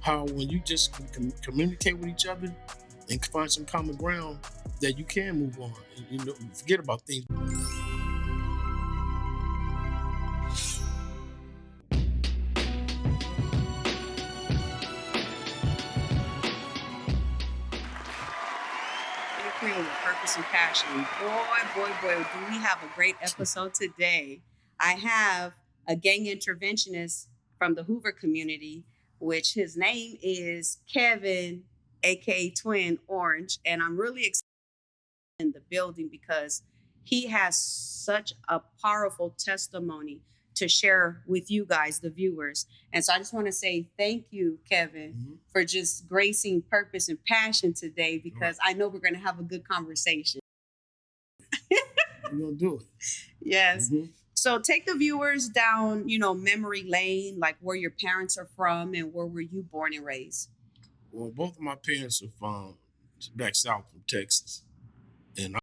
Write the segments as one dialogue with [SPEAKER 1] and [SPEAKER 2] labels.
[SPEAKER 1] how when you just communicate with each other and find some common ground, that you can move on and forget about things.
[SPEAKER 2] With purpose and passion. Boy, do we have a great episode today. I have a gang interventionist from the Hoover community, which his name is Kevin, aka Twin Orange. And I'm really excited in the building because he has such a powerful testimony to share with you guys, the viewers. And so I just want to say thank you, Kevin, for just gracing purpose and passion today, because I know we're going to have a good conversation.
[SPEAKER 1] We're going to do it.
[SPEAKER 2] Yes. So take the viewers down, memory lane, like where your parents are from and where were you born and raised?
[SPEAKER 1] Well, both of my parents are from back south from Texas, and I'm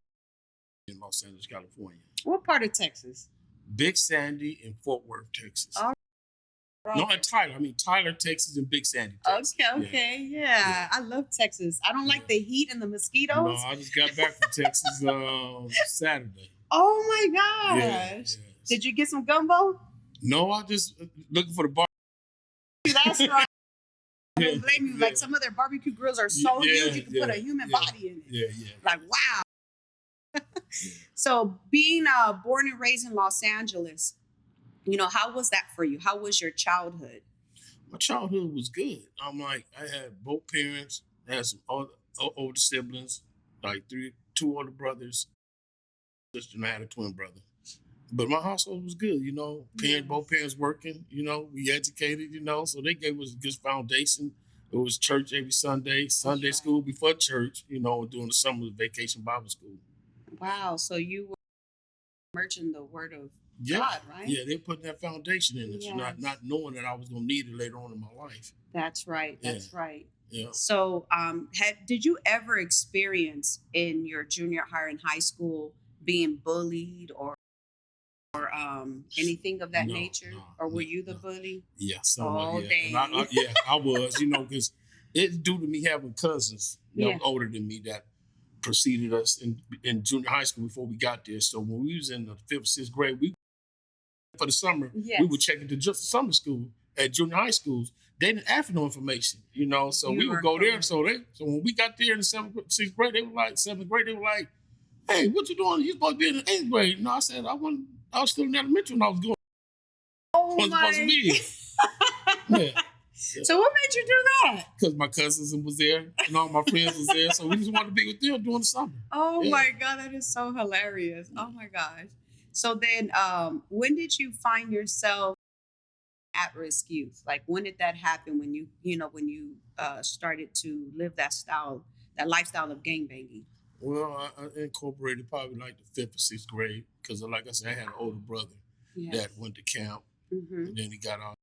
[SPEAKER 1] in Los Angeles, California.
[SPEAKER 2] What part of Texas?
[SPEAKER 1] Big Sandy in Fort Worth, Texas.
[SPEAKER 2] Oh,
[SPEAKER 1] no, in Tyler. I mean, Tyler, Texas, and Big Sandy, Texas.
[SPEAKER 2] Okay. Yeah. I love Texas. I don't like the heat and the mosquitoes.
[SPEAKER 1] No, I just got back from Texas Saturday.
[SPEAKER 2] Oh, my gosh.
[SPEAKER 1] Yeah.
[SPEAKER 2] Did you get some gumbo?
[SPEAKER 1] No, I just looking for the bar.
[SPEAKER 2] That's right. I don't blame you. Like, some of their barbecue grills are so huge, you can put a human body in it.
[SPEAKER 1] Yeah.
[SPEAKER 2] Like, wow. So being born and raised in Los Angeles, how was that for you? How was your childhood?
[SPEAKER 1] My childhood was good. I had both parents. I had some older siblings, like two older brothers, sister, and I had a twin brother. But my household was good, both parents working, we educated, so they gave us a good foundation. It was church every Sunday school before church, during the summer vacation Bible school.
[SPEAKER 2] Wow. So you were merging the word of God, right?
[SPEAKER 1] Yeah, they put that foundation in us, not knowing that I was going to need it later on in my life.
[SPEAKER 2] That's right. That's right.
[SPEAKER 1] Yeah.
[SPEAKER 2] So did you ever experience in your junior high and high school being bullied or anything of that nature? Or were you the bully?
[SPEAKER 1] Yeah.
[SPEAKER 2] Dang.
[SPEAKER 1] I was, because it's due to me having cousins older than me that preceded us in junior high school before we got there. So when we was in the 5th, 6th grade, for the summer, we would check into just summer school at junior high schools. They didn't ask for no information, so we would go there. So when we got there in the 7th, 6th grade, they were like, 7th grade, they were like, hey, what you doing? You supposed to be in the 8th grade. No, I said, I was still in elementary when I was going. Supposed to be here. Yeah.
[SPEAKER 2] So what made you do that?
[SPEAKER 1] Because my cousins was there and all my friends was there. So we just wanted to be with them during the summer.
[SPEAKER 2] Oh my God, that is so hilarious. Oh my gosh. So then when did you find yourself at-risk youth? Like, when did that happen when you started to live that lifestyle of gangbanging?
[SPEAKER 1] Well, I incorporated probably like the 5th or 6th grade because, like I said, I had an older brother that went to camp and then he got out.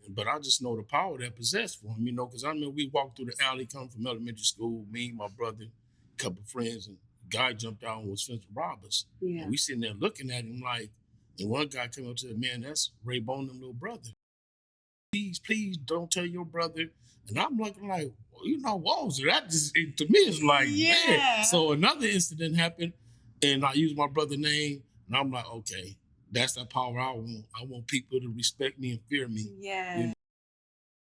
[SPEAKER 1] But I just know the power that possessed for him, because I remember we walked through the alley coming from elementary school, me, my brother, a couple of friends, and the guy jumped out and was finna rob us. Yeah. And we sitting there looking at him like, and one guy came up to the man, that's Ray Bonham's little brother. Please don't tell your brother. And I'm looking like, whoa, so that just, to me, it's like, man. So another incident happened, and I used my brother's name, and I'm like, okay, that's the power I want. I want people to respect me and fear me.
[SPEAKER 2] Yeah.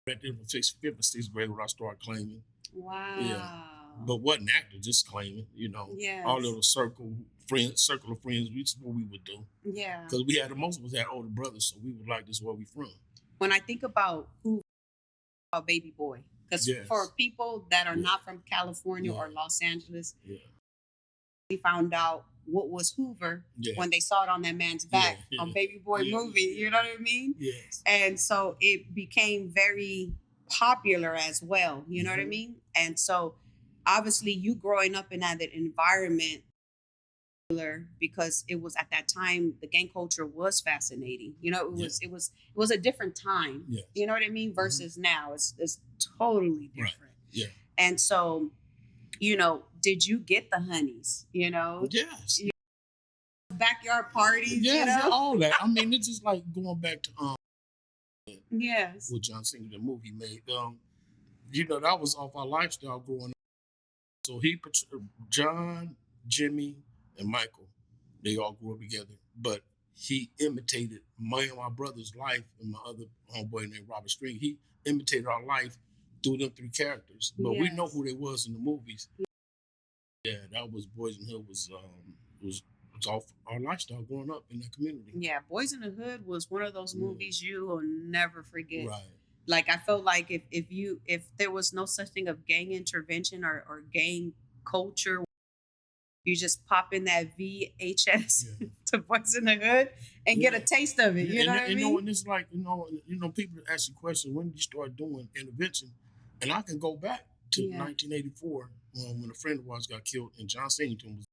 [SPEAKER 1] Right there from 5th or 6th grade when I started claiming.
[SPEAKER 2] Wow.
[SPEAKER 1] Yeah. But wasn't active, just claiming,
[SPEAKER 2] Yes.
[SPEAKER 1] Our little circle of friends, this is what we would do.
[SPEAKER 2] Yeah.
[SPEAKER 1] Because most of us had older brothers, so we were like, this is where we from.
[SPEAKER 2] When I think about a baby boy, because for people that are not from California or Los Angeles, we found out what was Hoover when they saw it on that man's back on Baby Boy movie. You know what I mean?
[SPEAKER 1] Yes.
[SPEAKER 2] And so it became very popular as well. You know what I mean? And so obviously you growing up in that environment, because it was at that time the gang culture was fascinating. It was a different time. Yes. You know what I mean? Versus now, it's totally different. Right.
[SPEAKER 1] Yeah.
[SPEAKER 2] And so, did you get the honeys?
[SPEAKER 1] Yes.
[SPEAKER 2] Backyard parties.
[SPEAKER 1] Yeah, all that. I mean, it's just like going back to
[SPEAKER 2] Yes.
[SPEAKER 1] With John Singleton movie he made. That was off our lifestyle growing up. So John, Jimmy, and Michael, they all grew up together. But he imitated my brother's life and my other homeboy named Robert String. He imitated our life through them three characters. But we know who they was in the movies. Yeah, that was Boyz n the Hood was off our lifestyle growing up in that community.
[SPEAKER 2] Yeah, Boyz n the Hood was one of those movies you will never forget.
[SPEAKER 1] Right.
[SPEAKER 2] Like I felt like if there was no such thing of gang intervention or gang culture, you just pop in that VHS to Boyz n the Hood and get a taste of it. You know what I mean?
[SPEAKER 1] And it's like, people ask you questions, when did you start doing intervention? And I can go back to 1984 when a friend of ours got killed and John Singleton was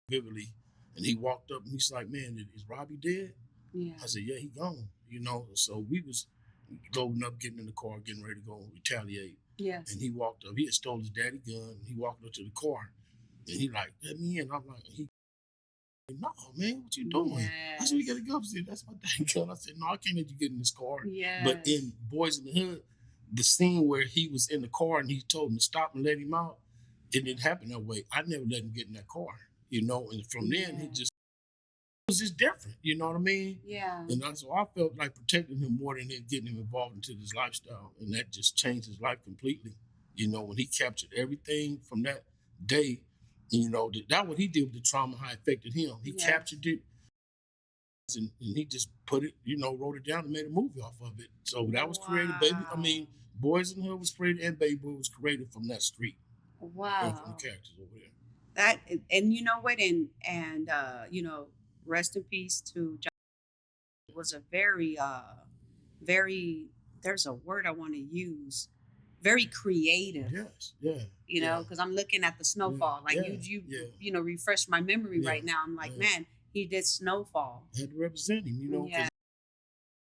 [SPEAKER 1] vividly, and he walked up and he's like, man, is Robbie dead?
[SPEAKER 2] Yeah.
[SPEAKER 1] I said, yeah, he gone. So we was loading up, getting in the car, getting ready to go retaliate.
[SPEAKER 2] Yes.
[SPEAKER 1] And he walked up. He had stole his daddy gun. He walked up to the car, and he like, let me in. I'm like, no, man, what you doing?
[SPEAKER 2] Yes.
[SPEAKER 1] I said, we gotta go. I said, that's my daddy gun. I said, no, I can't let you get in this car.
[SPEAKER 2] Yes.
[SPEAKER 1] But in Boyz n the Hood, the scene where he was in the car and he told him to stop and let him out, it didn't happen that way. I never let him get in that car, and from then it was just different, you know what I mean?
[SPEAKER 2] Yeah.
[SPEAKER 1] And so I felt like protecting him more than getting him involved into this lifestyle. And that just changed his life completely. When he captured everything from that day, that what he did with the trauma, how it affected him. He captured it and he just put it, wrote it down and made a movie off of it. So that was created, Boyz n the Hood was created and Baby Boy was created from that street.
[SPEAKER 2] Wow.
[SPEAKER 1] From the characters over there.
[SPEAKER 2] That, and you know what, and rest in peace to John. It was a very, there's a word I want to use, very creative.
[SPEAKER 1] Yes, yeah.
[SPEAKER 2] Because I'm looking at the Snowfall. You refresh my memory right now. I'm like, man, he did Snowfall.
[SPEAKER 1] I had to represent him,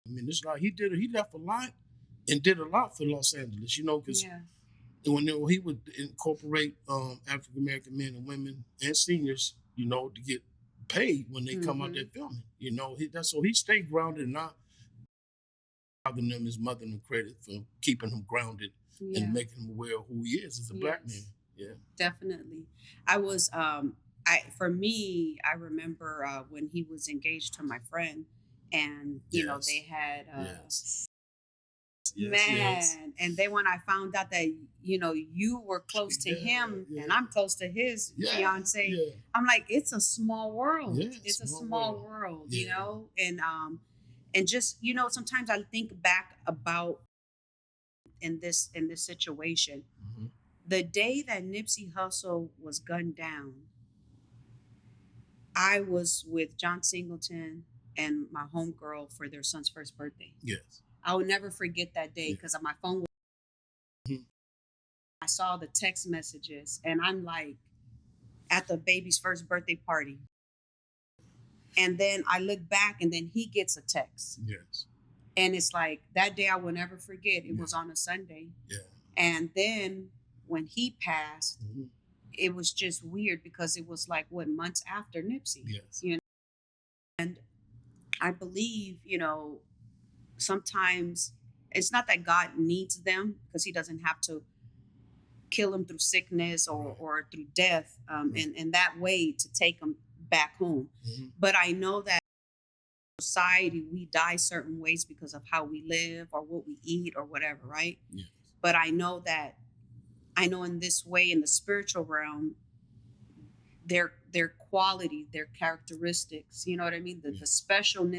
[SPEAKER 1] it's like he left a lot and did a lot for Los Angeles, because when he would incorporate African American men and women and seniors, to get paid when they come out there filming. He stayed grounded, and not bothering them, his mother and credit for keeping him grounded and making him aware of who he is as a black man. Yeah,
[SPEAKER 2] definitely. I was I remember when he was engaged to my friend, and they had and then when I found out that you were close to him and I'm close to his fiance, I'm like, it's a small world. It's a small world, and just sometimes I think back about in this situation, the day that Nipsey Hussle was gunned down, I was with John Singleton and my homegirl for their son's first birthday.
[SPEAKER 1] Yes.
[SPEAKER 2] I will never forget that day because my phone was. I saw the text messages and I'm like at the baby's first birthday party. And then I look back and then he gets a text.
[SPEAKER 1] Yes.
[SPEAKER 2] And it's like that day I will never forget. It was on a Sunday.
[SPEAKER 1] Yeah.
[SPEAKER 2] And then when he passed, it was just weird because it was like months after Nipsey.
[SPEAKER 1] Yes.
[SPEAKER 2] And I believe, sometimes it's not that God needs them because he doesn't have to kill them through sickness or through death and that way to take them back home. But I know that in society, we die certain ways because of how we live or what we eat or whatever, right?
[SPEAKER 1] Yes.
[SPEAKER 2] But I know in this way, in the spiritual realm, their quality, their characteristics, you know what I mean? The specialness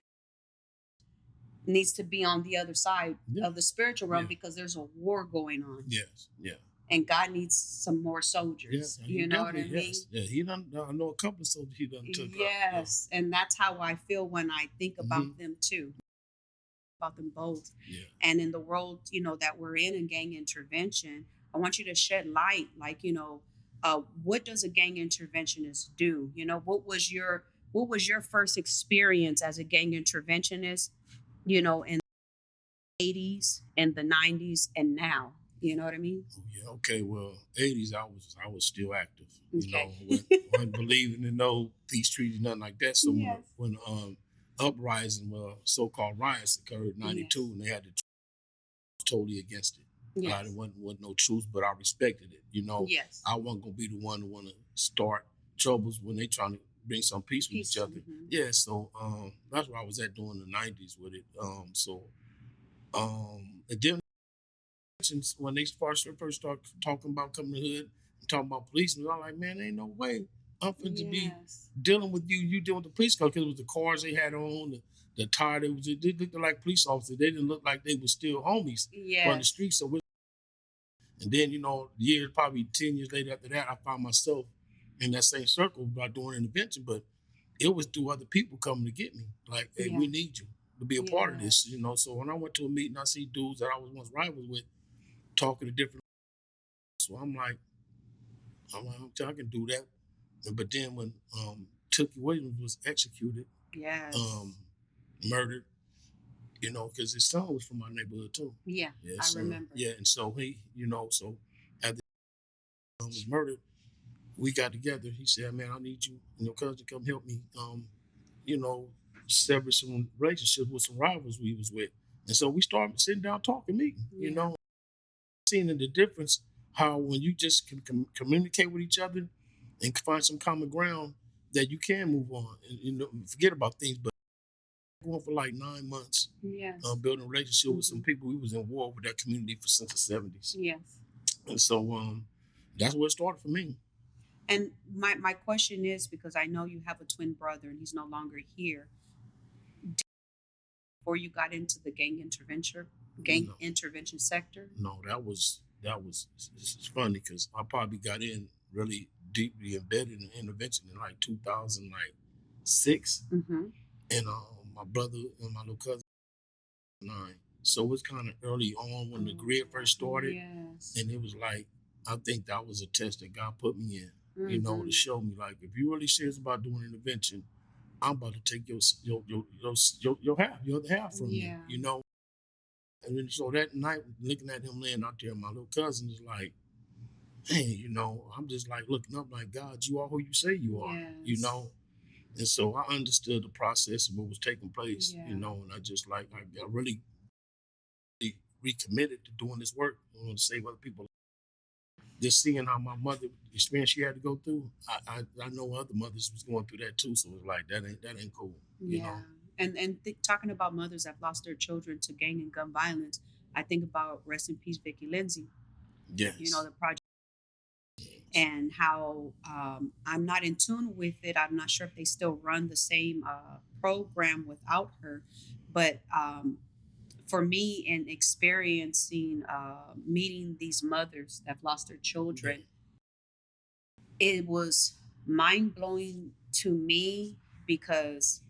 [SPEAKER 2] needs to be on the other side of the spiritual realm because there's a war going on.
[SPEAKER 1] Yes, yeah.
[SPEAKER 2] And God needs some more soldiers. You know what I mean?
[SPEAKER 1] Yes. Yeah, I know a couple of soldiers he done took
[SPEAKER 2] out. And that's how I feel when I think about them too. About them both.
[SPEAKER 1] Yeah.
[SPEAKER 2] And in the world, that we're in gang intervention, I want you to shed light, like, what does a gang interventionist do? What was your first experience as a gang interventionist, in the 80s and the 90s and now? You know what I mean?
[SPEAKER 1] Yeah, okay. Well, 80s, I was still active. Wasn't believing in no peace treaties, nothing like that. So when uprising, so-called riots occurred in '92, yes. And they had to totally against it. Yes. It wasn't no truth, but I respected it. You know, yes. I wasn't gonna be the one to want to start troubles when they trying to bring some peace with each other. Mm-hmm. Yeah, so that's where I was at during the '90s with it. And then when they first started talking about coming to the hood and talking about police, and I'm like, man, ain't no way I'm going to be dealing with you. You dealing with the police car, because it was the cars they had on, the tire. They looked like police officers. They didn't look like they were still homies on the street. So, and then, you know, years, probably 10 years later after that, I found myself in that same circle by doing an intervention, but it was through other people coming to get me. Like, hey, we need you to be a part of this, you know. So when I went to a meeting, I see dudes that I was once rivals with talking to different. So I'm like, I can do that. But then when Tookie Williams was executed, murdered, you know, because his son was from my neighborhood too. Yeah, I remember. Yeah, and so he, you know, so after he was murdered, we got together. He said, man, I need you and your cousin to come help me, you know, sever some relationships with some rivals we was with. And so we started sitting down talking, meeting, you know, seeing the difference, how when you just can communicate with each other and find some common ground, that you can move on and, you know, forget about things. But going for like 9 months, building a relationship with some people. We was in war with that community since the 70s. Yes. And so that's where it started for me.
[SPEAKER 2] And my question is, because I know you have a twin brother and he's no longer here, before you got into the gang intervention sector?
[SPEAKER 1] No, that was it's funny because I probably got in really deeply embedded in intervention in like 2006. Mm-hmm. And my brother and my little cousin 9. So it was kind of early on when the grid first started. Yes. And it was like, I think that was a test that God put me in, you know, to show me, like, if you're really serious about doing intervention, I'm about to take your other half from you, you know. And then so that night, looking at him laying out there, my little cousin is like, hey, you know, I'm just like looking up like, God, you are who you say you are, you know. And so I understood the process of what was taking place, you know, and I just like, I really recommitted to doing this work. I want to save other people. Just seeing how my mother, the experience she had to go through, I know other mothers was going through that too. So it's like, that ain't cool, you know.
[SPEAKER 2] And talking about mothers that lost their children to gang and gun violence, I think about rest in peace, Vicky Lindsay. Yes. You know, the project. And how I'm not in tune with it. I'm not sure if they still run the same program without her. But for me, in experiencing, meeting these mothers that have lost their children, it was mind-blowing to me because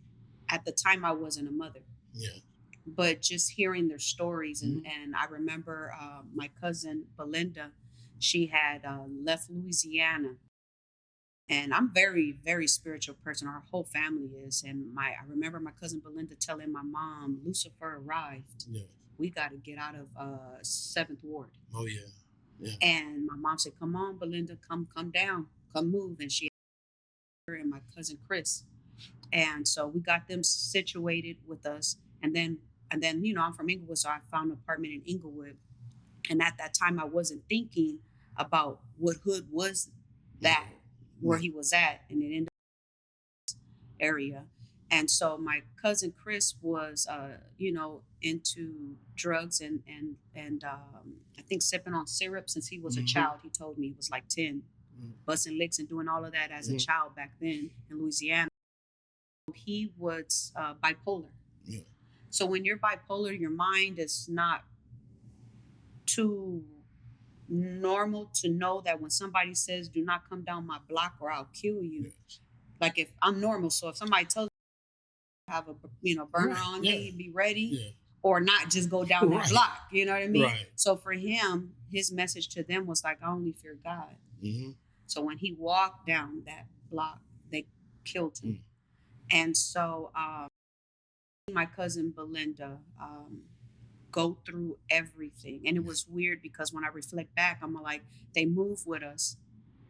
[SPEAKER 2] at the time I wasn't a mother. Yeah. But just hearing their stories, and I remember my cousin Belinda, she had left Louisiana, and I'm very, very spiritual person. Our whole family is, and I remember my cousin Belinda telling my mom, Lucifer arrived. Yeah. We got to get out of 7th Ward.
[SPEAKER 1] Oh yeah. Yeah.
[SPEAKER 2] And my mom said, "Come on, Belinda, come down, come move." And she and my cousin Chris, and so we got them situated with us, and then you know, I'm from Inglewood, so I found an apartment in Inglewood. And at that time, I wasn't thinking about what hood was that, where he was at, and it ended up area. And so my cousin Chris was, you know, into drugs and I think sipping on syrup since he was a child. He told me he was like 10, busting licks and doing all of that as a child back then in Louisiana. He was bipolar. Yeah. So when you're bipolar, your mind is not too normal to know that when somebody says, "Do not come down my block or I'll kill you." Yes. Like, if I'm normal, so if somebody tells me to have a, you know, burner on me, be ready, or not just go down that block, you know what I mean? Right. So for him, his message to them was like, "I only fear God." Mm-hmm. So when he walked down that block, they killed him. And so my cousin Belinda go through everything. And it was weird because when I reflect back, I'm like, they moved with us.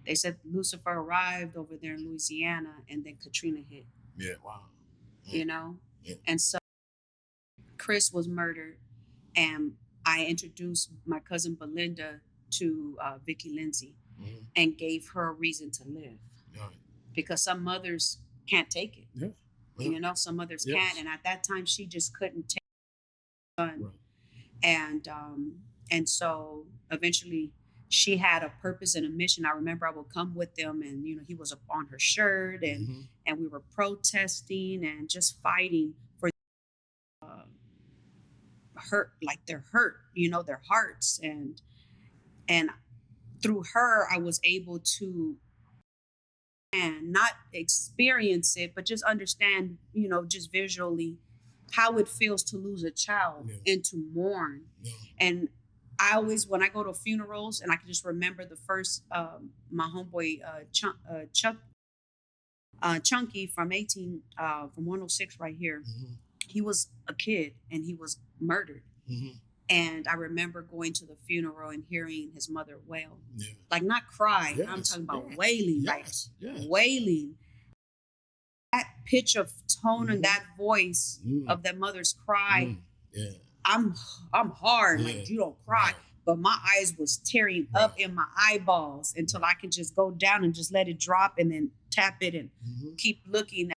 [SPEAKER 2] They said Lucifer arrived over there in Louisiana and then Katrina hit.
[SPEAKER 1] Yeah, wow.
[SPEAKER 2] You know?
[SPEAKER 1] Yeah.
[SPEAKER 2] And so Chris was murdered, and I introduced my cousin Belinda to Vicky Lindsay and gave her a reason to live.
[SPEAKER 1] Right.
[SPEAKER 2] Because some mothers can't take it.
[SPEAKER 1] Yeah.
[SPEAKER 2] You know, some mothers can't. And at that time, she just couldn't take her son. Right. And so eventually she had a purpose and a mission. I remember I would come with them, and, you know, he was up on her shirt, and we were protesting and just fighting for their hurt, you know, their hearts. And through her, I was able to and not experience it, but just understand, you know, just visually how it feels to lose a child and to mourn. And I always, when I go to funerals, and I can just remember the first, my homeboy Chunky from 106 right here. He was a kid and he was murdered. And I remember going to the funeral and hearing his mother wail, like not cry. I'm talking about wailing, wailing. That pitch of tone and that voice of that mother's cry. I'm hard, like you don't cry, but my eyes was tearing up in my eyeballs until I could just go down and just let it drop and then tap it and keep looking.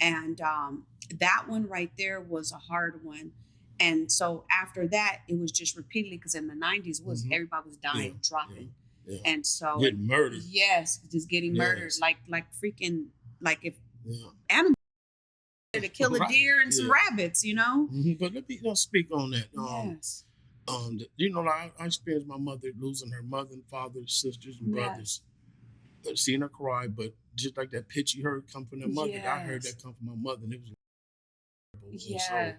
[SPEAKER 2] And that one right there was a hard one. And so after that, it was just repeatedly, because in the 90s, everybody was dying, dropping. And so
[SPEAKER 1] getting murdered.
[SPEAKER 2] Yes, just getting murdered. Like freaking, like if animals to kill a deer and some rabbits, you know?
[SPEAKER 1] But let me speak on that. You know, I experienced my mother losing her mother and father, sisters and brothers. Seeing her cry, but just like that pitch you heard come from their mother, I heard that come from my mother, and it was so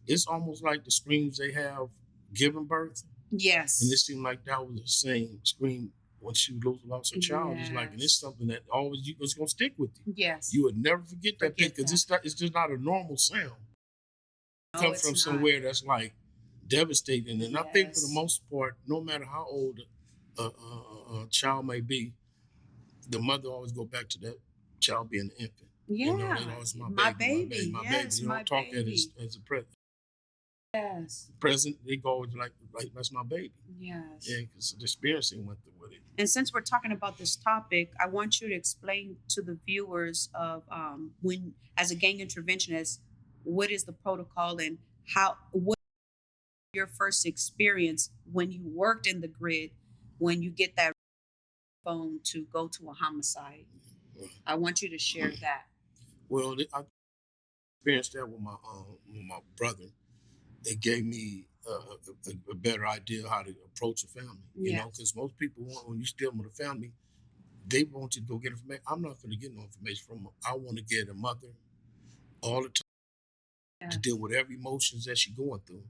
[SPEAKER 1] it's almost like the screams they have giving birth.
[SPEAKER 2] Yes.
[SPEAKER 1] And it seemed like that was the same scream when she lost her child. It's like, and it's something that always it's gonna stick with you.
[SPEAKER 2] Yes.
[SPEAKER 1] You would never forget that pitch, because it's just not a normal sound. It comes from somewhere that's like devastating. And I think for the most part, no matter how old a child may be, the mother always go back to that child being an infant.
[SPEAKER 2] Yeah.
[SPEAKER 1] You know, they always my baby. You don't talk that as a present.
[SPEAKER 2] Yes.
[SPEAKER 1] Present, they go always like that's my baby.
[SPEAKER 2] Yes.
[SPEAKER 1] Yeah, because the experiencing went through with it.
[SPEAKER 2] And since we're talking about this topic, I want you to explain to the viewers of when, as a gang interventionist, what is the protocol and what your first experience when you worked in the grid, when you get that phone to go to a homicide. I want you to share that.
[SPEAKER 1] Well, I experienced that with my brother. It gave me a better idea how to approach a family. You know, because most people when you deal with a family, they want you to go get information. I'm not going to get no information from them. I want to get a mother all the time to deal with every emotions that she's going through.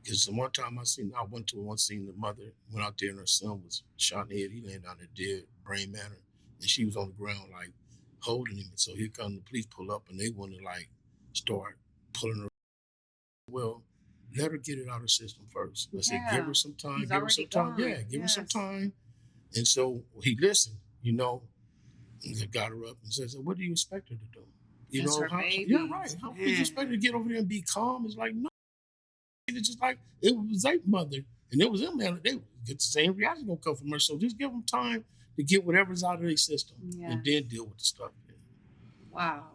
[SPEAKER 1] Because the one time I went to one scene, the mother went out there and her son was shot in the head. He landed down there dead, brain matter. And she was on the ground, like, holding him. And so here come the police pull up and they want to, like, start pulling her. Well, let her get it out of her system first. I said, give her some time. Give her some time. Give her some time. And so he listened, you know, and got her up and says, what do you expect her to do? You know, how do you expect her to get over there and be calm? It's like, no. It's just like, it was their mother, and it was them, man. They get the same reaction gonna come from her. So just give them time to get whatever's out of their system and then deal with the stuff.
[SPEAKER 2] Wow.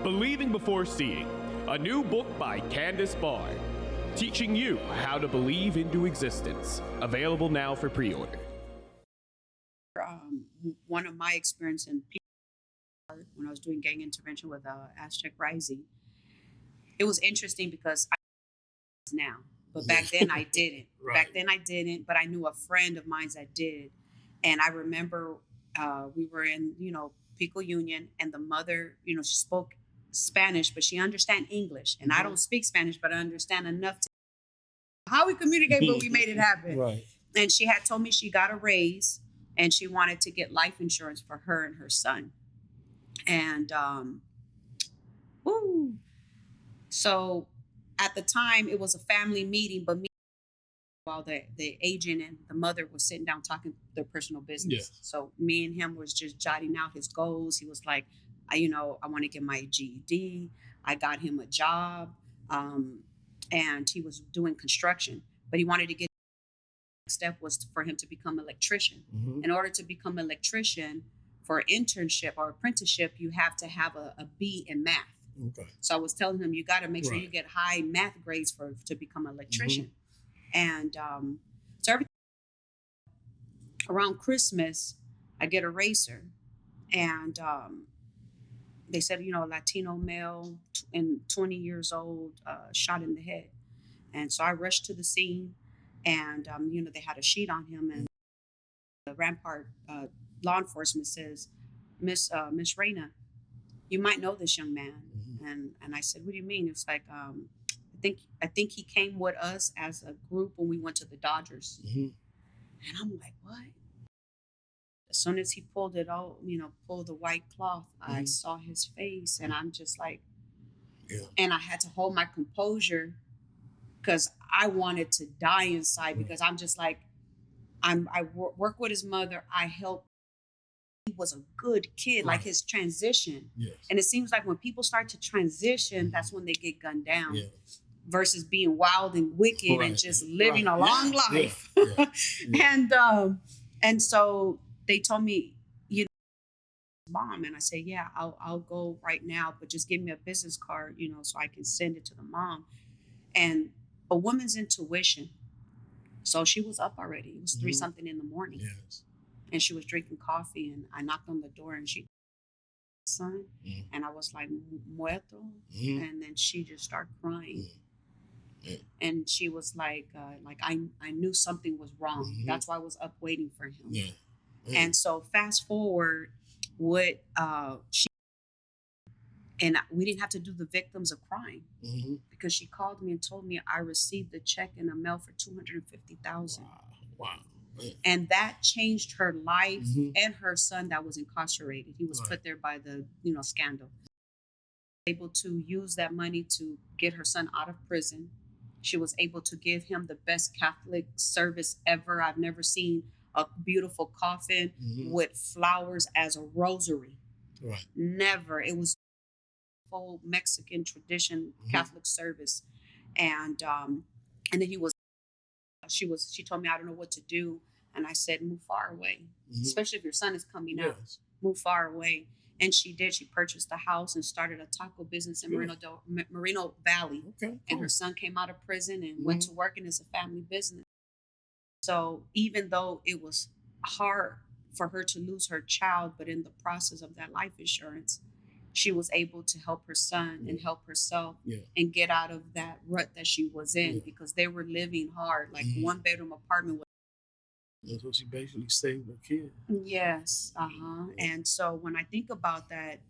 [SPEAKER 3] Believing Before Seeing, a new book by Candace Barr, teaching you how to believe into existence. Available now for pre-order.
[SPEAKER 2] One of my experience in when I was doing gang intervention with Aztec Rising, it was interesting because now, but back then I didn't. Back then I didn't, but I knew a friend of mine that did. And I remember we were in, you know, Pico Union, and the mother, you know, she spoke Spanish, but she understand English. And I don't speak Spanish, but I understand enough to how we communicate, but we made it happen.
[SPEAKER 1] Right. And
[SPEAKER 2] she had told me she got a raise and she wanted to get life insurance for her and her son. And so at the time it was a family meeting, but while the agent and the mother was sitting down talking their personal business. So me and him was just jotting out his goals. He was like, I want to get my GED. I got him a job, and he was doing construction, but he wanted to get. Next step was for him to become an electrician. In order to become an electrician, for internship or apprenticeship, you have to have a B in math.
[SPEAKER 1] Okay.
[SPEAKER 2] So I was telling him, you got to make sure you get high math grades to become an electrician. And so every around Christmas, I get a racer, and they said, a Latino male and 20 years old, shot in the head. And so I rushed to the scene, and they had a sheet on him, and the Rampart law enforcement says, Miss Raina, you might know this young man. And I said, what do you mean? It's like, I think he came with us as a group when we went to the Dodgers. And I'm like, what? As soon as he pulled it out, pulled the white cloth, I saw his face, and I'm just like, and I had to hold my composure because I wanted to die inside, because I'm just like, I work with his mother. I help. He was a good kid, like his transition. And it seems like when people start to transition, that's when they get gunned down. Versus being wild and wicked and just living a long life. And so they told me, mom, and I said, yeah, I'll go right now, but just give me a business card, so I can send it to the mom. And a woman's intuition. So she was up already. It was 3 something in the morning. And she was drinking coffee, and I knocked on the door, and she, son, and I was like, muerto, and then she just started crying. And she was like I knew something was wrong. That's why I was up waiting for him. And so fast forward, what she, and we didn't have to do the victims of crime, because she called me and told me I received a check in the mail for $250,000.
[SPEAKER 1] Wow.
[SPEAKER 2] And that changed her life and her son that was incarcerated. He was put there by the scandal. Able to use that money to get her son out of prison. She was able to give him the best Catholic service ever. I've never seen a beautiful coffin with flowers as a rosary. Never. It was full Mexican tradition Catholic service. And then she told me, I don't know what to do. And I said, move far away, especially if your son is coming out, move far away. And she did. She purchased a house and started a taco business in Moreno Valley. And her son came out of prison and went to work, and it's a family business. So even though it was hard for her to lose her child, but in the process of that life insurance, she was able to help her son and help herself and get out of that rut that she was in, because they were living hard, like 1-bedroom apartment.
[SPEAKER 1] And so she basically saved her kid.
[SPEAKER 2] Yes. And so when I think about that,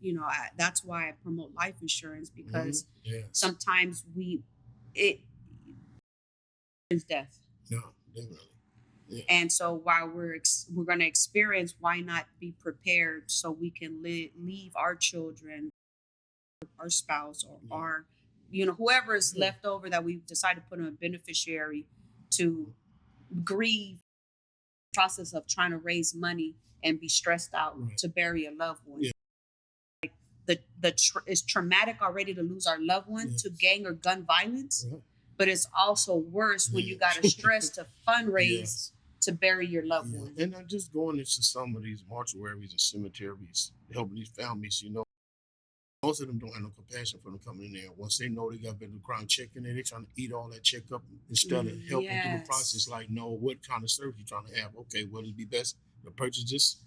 [SPEAKER 2] that's why I promote life insurance, because sometimes it is death.
[SPEAKER 1] No, definitely.
[SPEAKER 2] And so while we're going to experience, why not be prepared so we can leave our children, our spouse, or our, whoever is left over that we've decided to put in a beneficiary to grieve the process of trying to raise money and be stressed out to bury a loved one. Like it's traumatic already to lose our loved one to gang or gun violence, but it's also worse when you got to stress to fundraise to bury your loved one.
[SPEAKER 1] And I'm just going into some of these mortuaries and cemeteries, helping these families, most of them don't have no compassion for them coming in there. Once they know they got better crime check in there, they're trying to eat all that check up instead of helping through the process. Like, no, what kind of service you trying to have? Okay, well, it'd be best to purchase this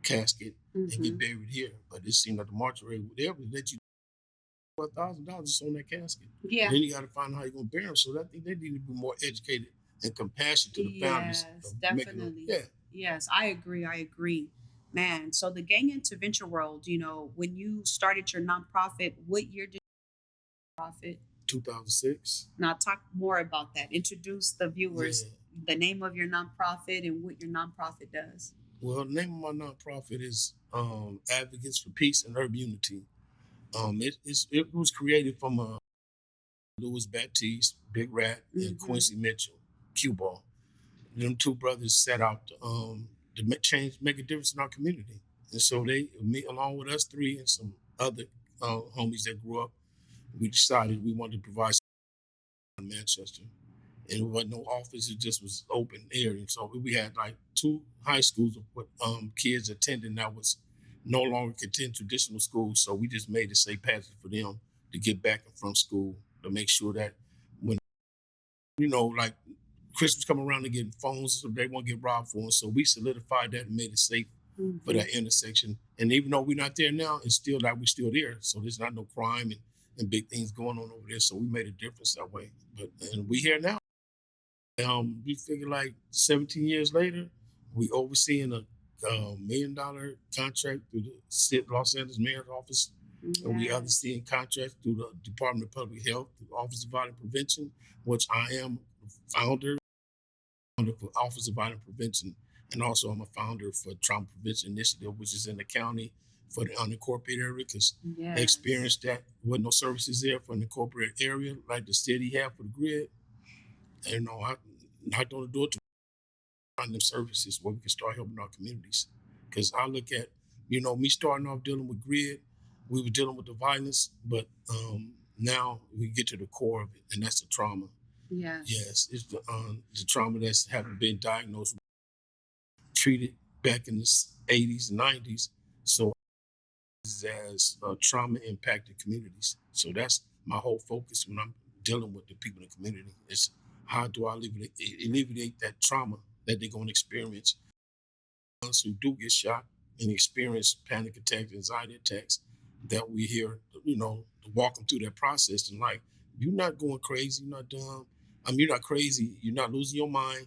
[SPEAKER 1] casket and get buried here. But it seemed like the mortuary, they would let you $1,000 just on that casket. And then you got to find out how you're going to bury them. So I think they need to be more educated and compassionate to the families.
[SPEAKER 2] Definitely. Yes, I agree. Man, so the gang intervention world, when you started your nonprofit, what year did you nonprofit?
[SPEAKER 1] 2006. Now
[SPEAKER 2] talk more about that. Introduce the viewers, the name of your nonprofit and what your nonprofit does.
[SPEAKER 1] Well, the name of my nonprofit is Advocates for Peace and Urban Unity. It was created from Louis Baptiste, Big Rat, and Quincy Mitchell, Cue Ball. Them two brothers set out to make a difference in our community. And so they, along with us three and some other homies that grew up, we decided we wanted to provide in Manchester. And it wasn't no office, it just was open area. So we had like 2 high schools with kids attending that was no longer attend traditional schools. So we just made a safe passage for them to get back and from school, to make sure that when, like Christmas come around, they get phones, so they won't get robbed for them. So we solidified that and made it safe for that intersection. And even though we're not there now, it's still like we're still there. So there's not no crime and big things going on over there. So we made a difference that way. And we here now. We figure like 17 years later, we overseeing a $1 million contract through the Los Angeles Mayor's Office. Yes. And we overseeing contracts through the Department of Public Health, the Office of Violence Prevention, which I am founder for Office of Violence Prevention. And also I'm a founder for Trauma Prevention Initiative, which is in the county for the unincorporated area, because I experienced that with no services there for an incorporated area like the city have for the grid. And I knocked on the door to find them services where we can start helping our communities. Because I look at, me starting off dealing with grid, we were dealing with the violence, but now we get to the core of it, and that's the trauma. Yes, it's the trauma that's haven't been diagnosed, treated back in the 80s and 90s. So as trauma impacted communities. So that's my whole focus when I'm dealing with the people in the community. It's how do I alleviate that trauma that they're going to experience? Ones who do get shot and experience panic attacks, anxiety attacks, that we hear, to walk them through that process. And like, you're not going crazy, you're not dumb. You're not crazy, you're not losing your mind.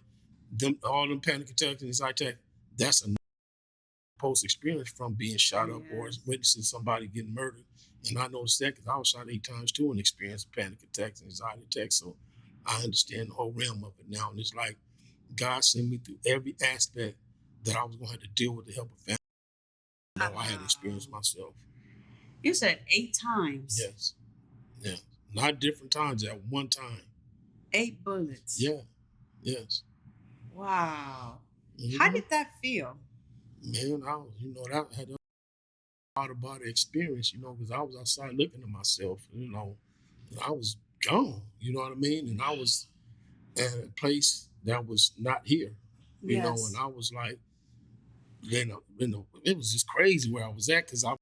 [SPEAKER 1] All them panic attacks and anxiety attacks, that's a post-experience from being shot up or witnessing somebody getting murdered. And I noticed that because I was shot 8 times too and experienced panic attacks and anxiety attacks. So I understand the whole realm of it now. And it's like God sent me through every aspect that I was going to have to deal with to help a family. I had experienced myself.
[SPEAKER 2] You said 8 times?
[SPEAKER 1] Yes. Yeah. Not different times, at one time.
[SPEAKER 2] 8 bullets?
[SPEAKER 1] Yeah. Yes.
[SPEAKER 2] Wow. Mm-hmm. How did that feel?
[SPEAKER 1] Man, that had a out-of-body experience, because I was outside looking at myself, and I was gone, you know what I mean? And I was at a place that was not here, you know, and I was like, it was just crazy where I was at, because I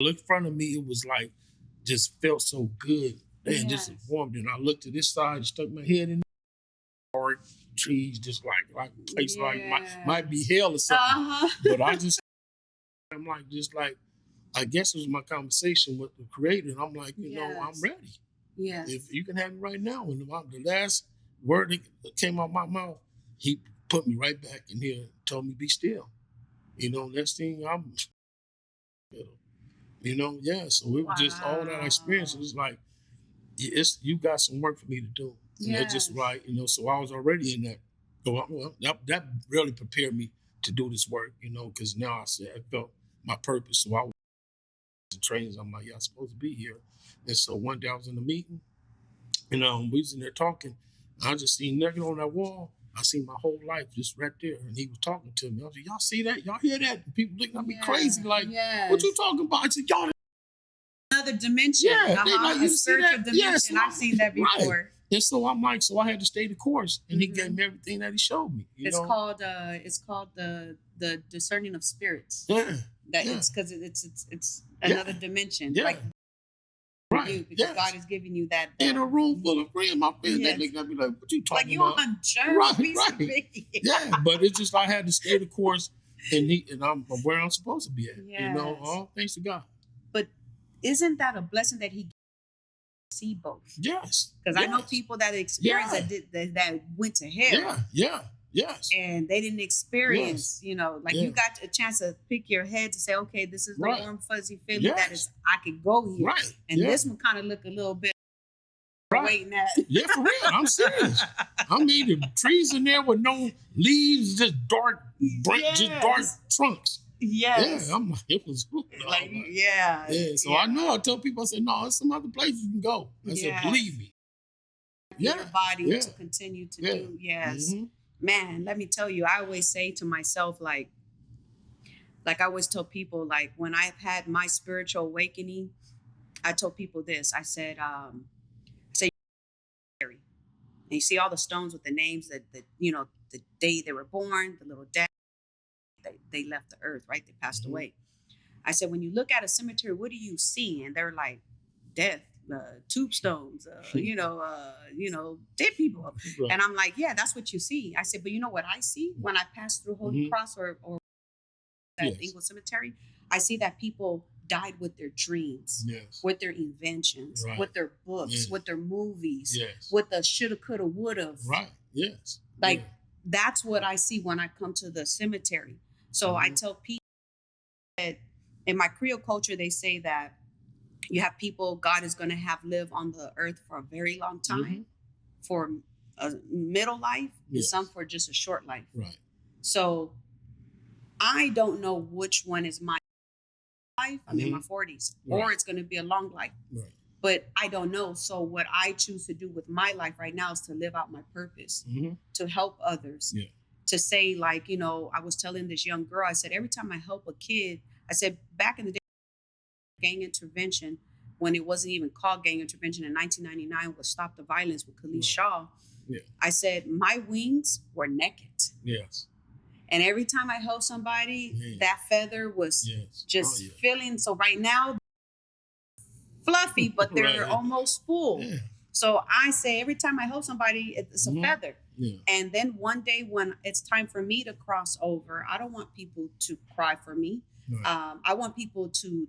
[SPEAKER 1] looked in front of me, it was like, just felt so good, and just warmed, and I looked to this side, stuck my head in hard trees, just like a place like might be hell or something, but I'm like, I guess it was my conversation with the creator, and I'm like, I'm ready. Yeah. If you can have me right now, and the last word that came out my mouth, he put me right back in here and told me, be still. Next thing so it was just all that experience. It was like, you got some work for me to do. And it's just right, so I was already in that. Well, that really prepared me to do this work, because now I felt my purpose. So I was in trainings. I'm like, I'm supposed to be here. And so one day I was in a meeting, and we was in there talking. I just seen nothing on that wall. I seen my whole life just right there. And he was talking to me. I was like, y'all see that? Y'all hear that? And people looking at me crazy, like, what you talking about? I said, y'all.
[SPEAKER 2] Another dimension. A spiritual dimension. Yes, I've seen that before.
[SPEAKER 1] Right. And so I'm like, so I had to stay the course, and he gave me everything that he showed me.
[SPEAKER 2] It's called the discerning of spirits. It's because it's another dimension. Yeah. Like you, because God is giving you that.
[SPEAKER 1] In a room full of friends, my friends, they look at me like, what you talking about?
[SPEAKER 2] Like you on journey,
[SPEAKER 1] right. Yeah, but it's just I had to stay the course, and I'm where I'm supposed to be at. All thanks to God.
[SPEAKER 2] But isn't that a blessing that He see both?
[SPEAKER 1] Yes.
[SPEAKER 2] Because I know people that experienced that went to hell.
[SPEAKER 1] Yes.
[SPEAKER 2] And they didn't experience, you got a chance to pick your head to say, okay, this is the warm, fuzzy feeling that is, I could go here.
[SPEAKER 1] Right.
[SPEAKER 2] And this one kind of look a little bit waiting at.
[SPEAKER 1] Yeah, for real. I'm serious. I mean, the trees in there with no leaves, just dark, just dark trunks.
[SPEAKER 2] Yes.
[SPEAKER 1] Yeah, I'm like, it was
[SPEAKER 2] Yeah.
[SPEAKER 1] So I know. I tell people, I said, no, there's some other places you can go. I said, believe me.
[SPEAKER 2] Your body to continue to do. Yes. Mm-hmm. Man, let me tell you, I always say to myself, like I always tell people, like when I've had my spiritual awakening, I told people this. I said, and you see all the stones with the names that the day they were born, the little dad, they left the earth, right? They passed away. I said, when you look at a cemetery, what do you see? And they're like, death, tombstones, dead people. Right. And I'm like, yeah, that's what you see. I said, but you know what I see when I pass through Holy Cross or that Inglewood Cemetery? I see that people died with their dreams, with their inventions, with their books, with their movies, with the shoulda, coulda, woulda.
[SPEAKER 1] Right. Yes.
[SPEAKER 2] Like that's what I see when I come to the cemetery. So I tell people that in my Creole culture, they say that you have people God is going to have live on the earth for a very long time, for a middle life, and some for just a short life.
[SPEAKER 1] Right.
[SPEAKER 2] So I don't know which one is my life. I'm in my 40s, or it's going to be a long life.
[SPEAKER 1] Right.
[SPEAKER 2] But I don't know. So what I choose to do with my life right now is to live out my purpose, to help others, to say, like, I was telling this young girl, I said, every time I help a kid, I said, back in the day, gang intervention, when it wasn't even called gang intervention in 1999, was Stop the Violence with Khalees Shaw. Yeah. I said, my wings were naked.
[SPEAKER 1] Yes.
[SPEAKER 2] And every time I help somebody, that feather was just feeling. So right now, fluffy, but they're almost full. Yeah. So I say every time I help somebody, it's a feather. Yeah. And then one day when it's time for me to cross over, I don't want people to cry for me. Right. I want people to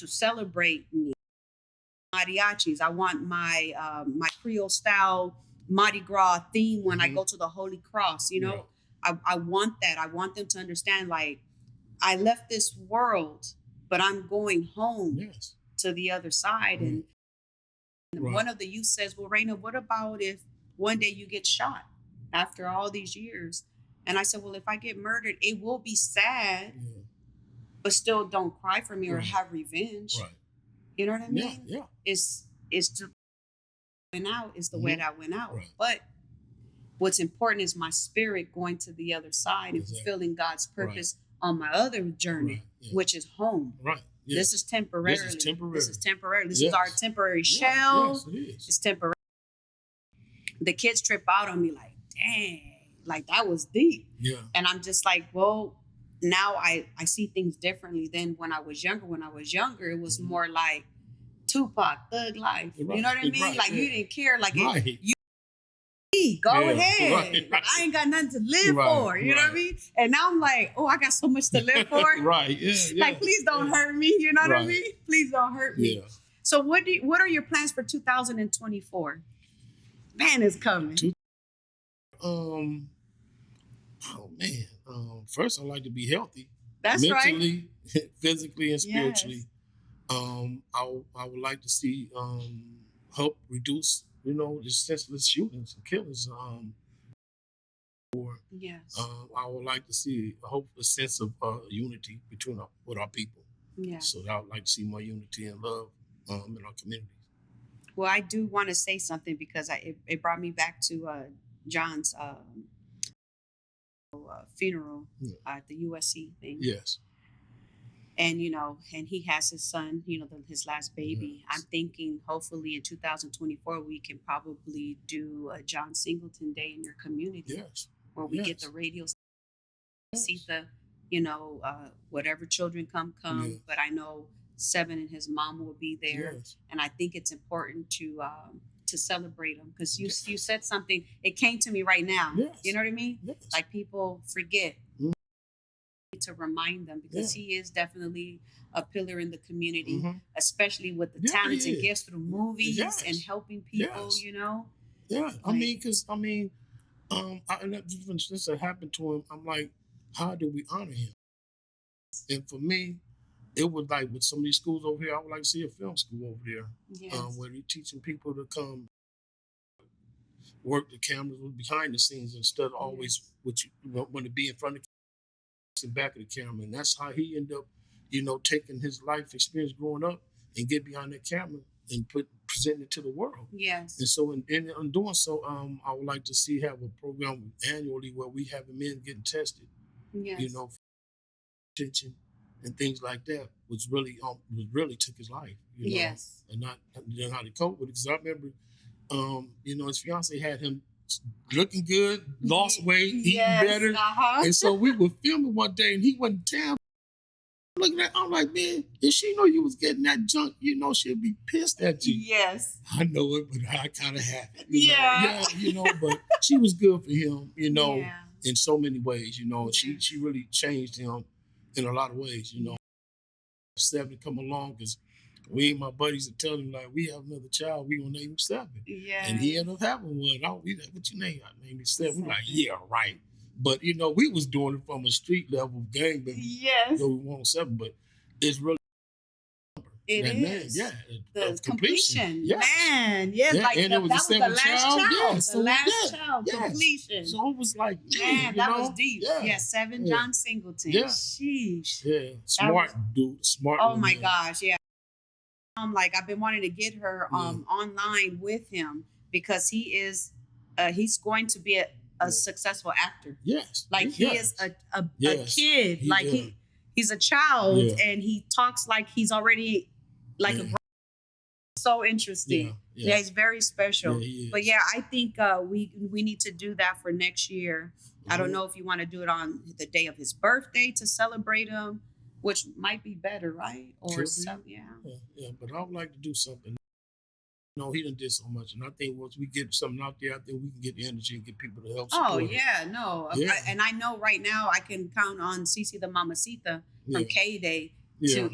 [SPEAKER 2] celebrate me. Mariachis. I want my my Creole style Mardi Gras theme when I go to the Holy Cross. I want that. I want them to understand, like, I left this world, but I'm going home to the other side. And one of the youth says, well, Raina, what about if one day you get shot after all these years? And I said, well, if I get murdered, it will be sad, but still don't cry for me or have revenge. Right. You know what I mean? Yeah. It's just went out is the way that I went out. Right. But what's important is my spirit going to the other side and fulfilling God's purpose on my other journey, which is home. Right. Yes. This is temporary. This is temporary. This is our temporary shell. Yes, it is. It's temporary. The kids trip out on me like, dang, like that was deep. Yeah. And I'm just like, well, now I see things differently than when I was younger. When I was younger, it was more like Tupac, Thug Life. Right. You know what I mean? Right. Like you didn't care. Like go ahead. Right. I ain't got nothing to live for. You know what I mean? And now I'm like, oh, I got so much to live for. Right. Yeah. Like, please don't hurt me. You know what I mean? Please don't hurt me. Yeah. So what are your plans for 2024? Man, it's coming.
[SPEAKER 1] Oh man. First, I like to be healthy.
[SPEAKER 2] That's
[SPEAKER 1] mentally, physically, and spiritually. I would like to see help reduce, the senseless shootings and killings. I would like to see a sense of unity between with our people. Yeah. So I would like to see more unity and love in our communities.
[SPEAKER 2] Well, I do want to say something because it brought me back to John's funeral at the USC thing. Yes. And, and he has his son, his last baby. Yes. I'm thinking hopefully in 2024, we can probably do a John Singleton Day in your community. Yes. Where we get the radio, see the, whatever children come. Yes. But I know Seven and his mom will be there. Yes. And I think it's important to celebrate them because you said something, it came to me right now. Yes. You know what I mean? Yes. Like people forget. To remind them because he is definitely a pillar in the community, especially with the talents and gifts through movies and helping people,
[SPEAKER 1] Yeah, since it happened to him, I'm like, how do we honor him? And for me, it was like with some of these schools over here, I would like to see a film school over there where they're teaching people to come work the cameras behind the scenes instead of always want to be in front of the back of the camera. And that's how he ended up, taking his life experience growing up and get behind that camera and presenting it to the world. Yes. And so in doing so, I would like to have a program annually where we have men getting tested, for attention and things like that was really took his life. You know?
[SPEAKER 2] Yes.
[SPEAKER 1] And not how to cope with it. Because I remember, his fiance had him looking good, lost weight, eating better. And so we were filming one day and he wasn't town. Looking at, I'm like, man, if she know you was getting that junk, she'll be pissed at you.
[SPEAKER 2] Yes.
[SPEAKER 1] I know it, but I kind of have it.
[SPEAKER 2] Yeah.
[SPEAKER 1] But she was good for him, in so many ways, and she really changed him in a lot of ways, 7 come along because we and my buddies are telling him, like, we have another child, we gonna name him 7.
[SPEAKER 2] Yeah.
[SPEAKER 1] And he ended up having one. What you name? I named him 7. We're like, yeah, right. But, we was doing it from a street level gang.
[SPEAKER 2] Yes.
[SPEAKER 1] So we want 7, but it's really
[SPEAKER 2] it
[SPEAKER 1] that
[SPEAKER 2] is.
[SPEAKER 1] Man,
[SPEAKER 2] the completion.
[SPEAKER 1] Yes.
[SPEAKER 2] Man, yes. Like
[SPEAKER 1] and
[SPEAKER 2] that
[SPEAKER 1] it was
[SPEAKER 2] was the last child.
[SPEAKER 1] Yes.
[SPEAKER 2] The last child. Yes. Completion.
[SPEAKER 1] So it was like,
[SPEAKER 2] man, that was deep.
[SPEAKER 1] Yeah.
[SPEAKER 2] 7 John Singleton.
[SPEAKER 1] Yeah.
[SPEAKER 2] Sheesh.
[SPEAKER 1] Yeah. Smart dude. Smart.
[SPEAKER 2] Oh my gosh. Yeah. I've been wanting to get her online with him because he is he's going to be a successful actor.
[SPEAKER 1] Yes.
[SPEAKER 2] Like he is a kid. He's a child and he talks like he's already like a so interesting. Yeah, he's very special.
[SPEAKER 1] Yeah,
[SPEAKER 2] but I think we need to do that for next year. I don't know if you want to do it on the day of his birthday to celebrate him, which might be better, right? Or something,
[SPEAKER 1] yeah, but I would like to do something. He done did so much, and I think once we get something out there, I think we can get the energy and get people to help support
[SPEAKER 2] and I know right now I can count on Cece the Mamacita from K-Day to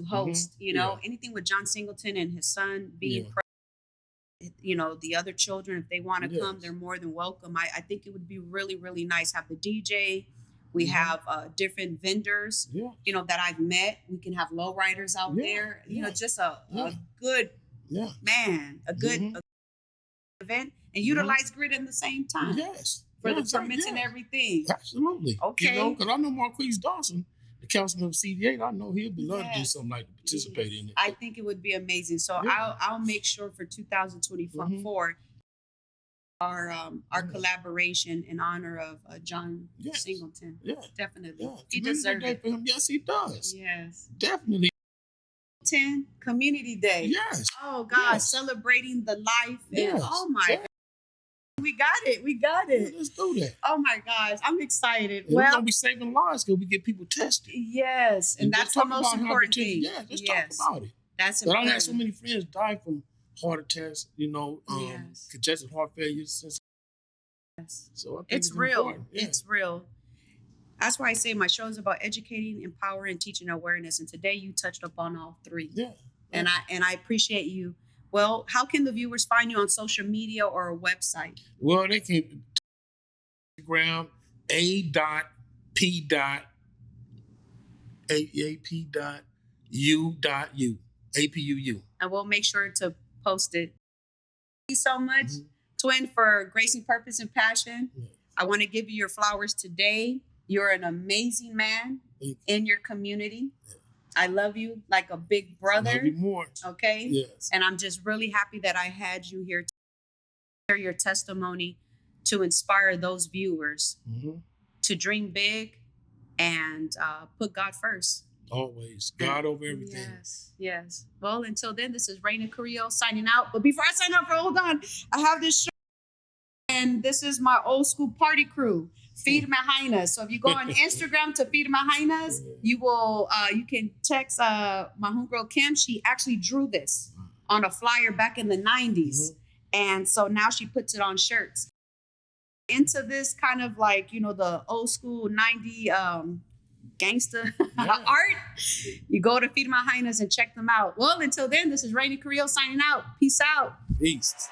[SPEAKER 2] host, anything with John Singleton and his son being present. The other children, if they want to come, they're more than welcome. I think it would be really, really nice. Have the DJ. We have different vendors, that I've met. We can have lowriders out there. Just a good a good event and utilize grid at the same time.
[SPEAKER 1] Yes.
[SPEAKER 2] For the permits and everything.
[SPEAKER 1] Absolutely.
[SPEAKER 2] Okay.
[SPEAKER 1] Because I know Marquise Dawson, the councilman of CD8, I know he'd be love to do something like to participate in it.
[SPEAKER 2] I think it would be amazing. So I'll make sure for 2024 our collaboration in honor of John Singleton.
[SPEAKER 1] Yeah.
[SPEAKER 2] Definitely.
[SPEAKER 1] Yeah.
[SPEAKER 2] He deserves it.
[SPEAKER 1] For him. Yes, he does.
[SPEAKER 2] Yes.
[SPEAKER 1] Definitely.
[SPEAKER 2] Community Day.
[SPEAKER 1] Yes.
[SPEAKER 2] Oh God, celebrating the life.
[SPEAKER 1] Yes.
[SPEAKER 2] And, oh my God. We got it.
[SPEAKER 1] Let's do that.
[SPEAKER 2] Oh my gosh, I'm excited.
[SPEAKER 1] And we're gonna be saving lives because we get people tested.
[SPEAKER 2] Yes, and that's the most important thing.
[SPEAKER 1] Yeah, let's talk about it.
[SPEAKER 2] That's important.
[SPEAKER 1] But I had so many friends die from heart attacks, congestive heart failure. So I think
[SPEAKER 2] it's real.
[SPEAKER 1] Important. Yeah.
[SPEAKER 2] It's real. That's why I say my show is about educating, empowering, teaching, awareness. And today you touched upon all 3.
[SPEAKER 1] Yeah.
[SPEAKER 2] And I appreciate you. Well, how can the viewers find you on social media or a website?
[SPEAKER 1] Well, they can Instagram a.p.u.u. APUU.
[SPEAKER 2] And we'll make sure to post it. Thank you so much, Twin, for gracing purpose and passion. Yeah. I want to give you your flowers today. You're an amazing man in your community. Yeah. I love you like a big brother.
[SPEAKER 1] Love you more.
[SPEAKER 2] Okay?
[SPEAKER 1] Yes.
[SPEAKER 2] And I'm just really happy that I had you here to share your testimony to inspire those viewers to dream big and put God first.
[SPEAKER 1] Always. God over everything.
[SPEAKER 2] Yes. Well, until then, this is Raina Carrillo signing out. But before I sign out, hold on. I have this show. And this is my old school party crew. Feed My Highness. So if you go on Instagram to Feed My Highness, you will you can text my homegirl Kim. She actually drew this on a flyer back in the 90s. And so now she puts it on shirts. Into this kind of like, the old school 90 gangster art, you go to Feed My Highness and check them out. Well, until then, this is Raina Carrillo signing out. Peace out.
[SPEAKER 1] Peace.